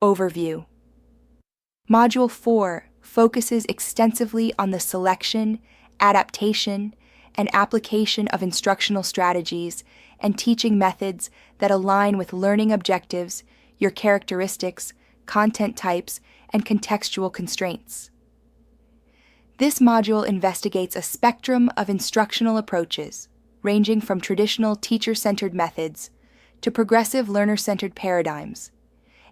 Overview. Module 4 focuses extensively on the selection, adaptation, and application of instructional strategies and teaching methods that align with learning objectives, your characteristics, content types, and contextual constraints. This module investigates a spectrum of instructional approaches, ranging from traditional teacher-centered methods to progressive learner-centered paradigms,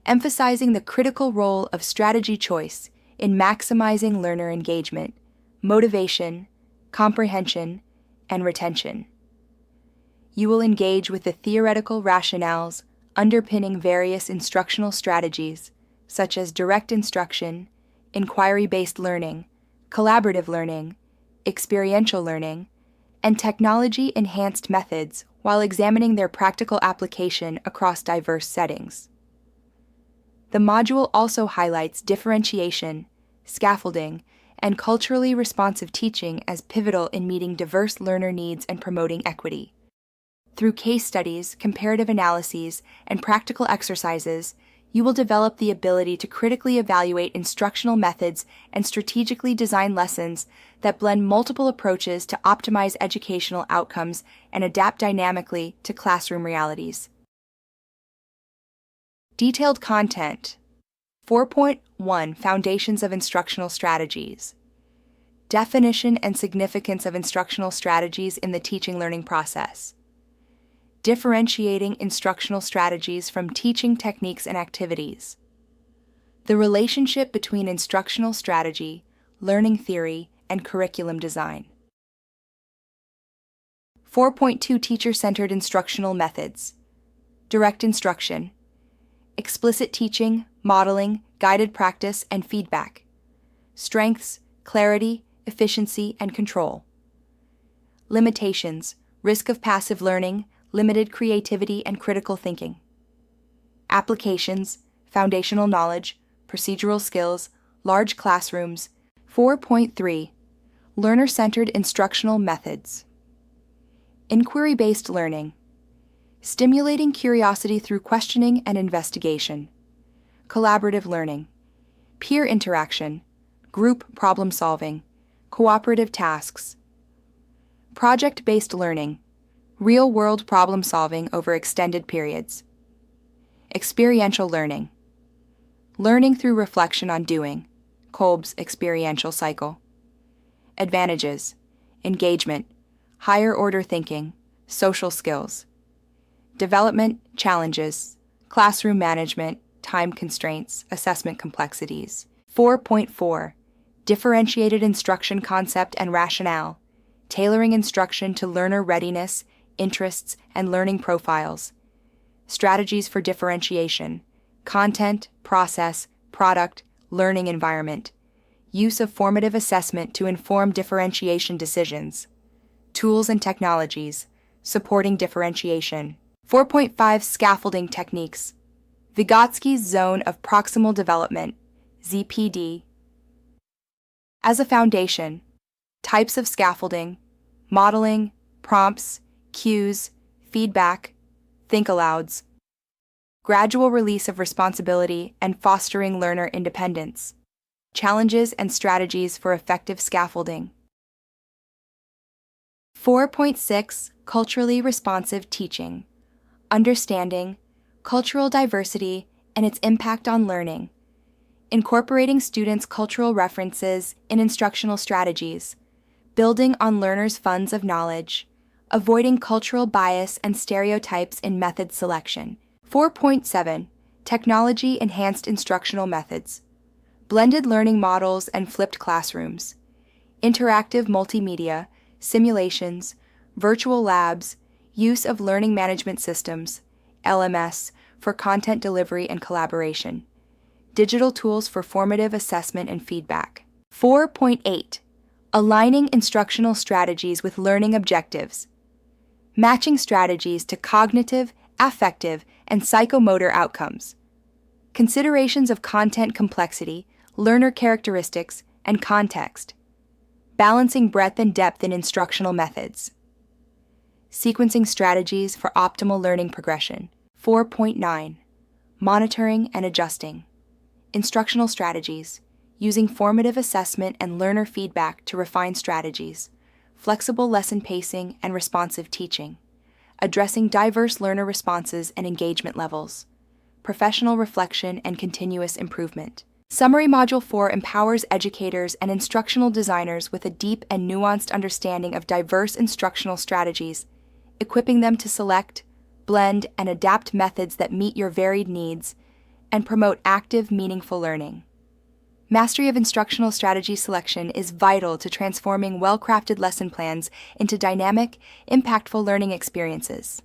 emphasizing the critical role of strategy choice in maximizing learner engagement, motivation, comprehension, and retention. You will engage with the theoretical rationales underpinning various instructional strategies, such as direct instruction, inquiry-based learning, collaborative learning, experiential learning, and technology-enhanced methods while examining their practical application across diverse settings. The module also highlights differentiation, scaffolding, and culturally responsive teaching as pivotal in meeting diverse learner needs and promoting equity. Through case studies, comparative analyses, and practical exercises, you will develop the ability to critically evaluate instructional methods and strategically design lessons that blend multiple approaches to optimize educational outcomes and adapt dynamically to classroom realities. Detailed content. 4.1 Foundations of Instructional Strategies. Definition and significance of instructional strategies in the teaching-learning process. Differentiating instructional strategies from teaching techniques and activities. The relationship between instructional strategy, learning theory, and curriculum design. 4.2 Teacher-centered instructional methods. Direct instruction. Explicit teaching, modeling, guided practice, and feedback. Strengths, clarity, efficiency, and control. Limitations, risk of passive learning, limited creativity, and critical thinking. Applications, foundational knowledge, procedural skills, large classrooms. 4.3 Learner-centered instructional methods. Inquiry-based learning. Stimulating curiosity through questioning and investigation. Collaborative learning. Peer interaction. Group problem solving. Cooperative tasks. Project-based learning. Real-world problem solving over extended periods. Experiential learning. Learning through reflection on doing. Kolb's experiential cycle. Advantages. Engagement. Higher-order thinking. Social skills. Development challenges. Classroom management. Time constraints. Assessment complexities. 4.4 Differentiated instruction concept and rationale. Tailoring instruction to learner readiness, interests, and learning profiles. Strategies for differentiation. Content, process, product, learning environment. Use of formative assessment to inform differentiation decisions. Tools and technologies. Supporting differentiation. 4.5 Scaffolding techniques. Vygotsky's zone of proximal development, ZPD. As a foundation, types of scaffolding, modeling, prompts, cues, feedback, think-alouds, gradual release of responsibility and fostering learner independence, challenges and strategies for effective scaffolding. 4.6 Culturally responsive teaching, understanding cultural diversity and its impact on learning, incorporating students' cultural references in instructional strategies, building on learners' funds of knowledge, avoiding cultural bias and stereotypes in method selection. 4.7 Technology-enhanced instructional methods, blended learning models and flipped classrooms, interactive multimedia, simulations, virtual labs, use of learning management systems, LMS, for content delivery and collaboration, digital tools for formative assessment and feedback. 4.8 Aligning instructional strategies with learning objectives, matching strategies to cognitive, affective, and psychomotor outcomes, considerations of content complexity, learner characteristics, and context, balancing breadth and depth in instructional methods, sequencing strategies for optimal learning progression. 4.9 Monitoring and adjusting, Instructional strategies, using formative assessment and learner feedback to refine strategies, flexible lesson pacing and responsive teaching, addressing diverse learner responses and engagement levels, professional reflection and continuous improvement. Summary Module 4 empowers educators and instructional designers with a deep and nuanced understanding of diverse instructional strategies, equipping them to select, blend, and adapt methods that meet your varied needs and promote active, meaningful learning. Mastery of instructional strategy selection is vital to transforming well-crafted lesson plans into dynamic, impactful learning experiences.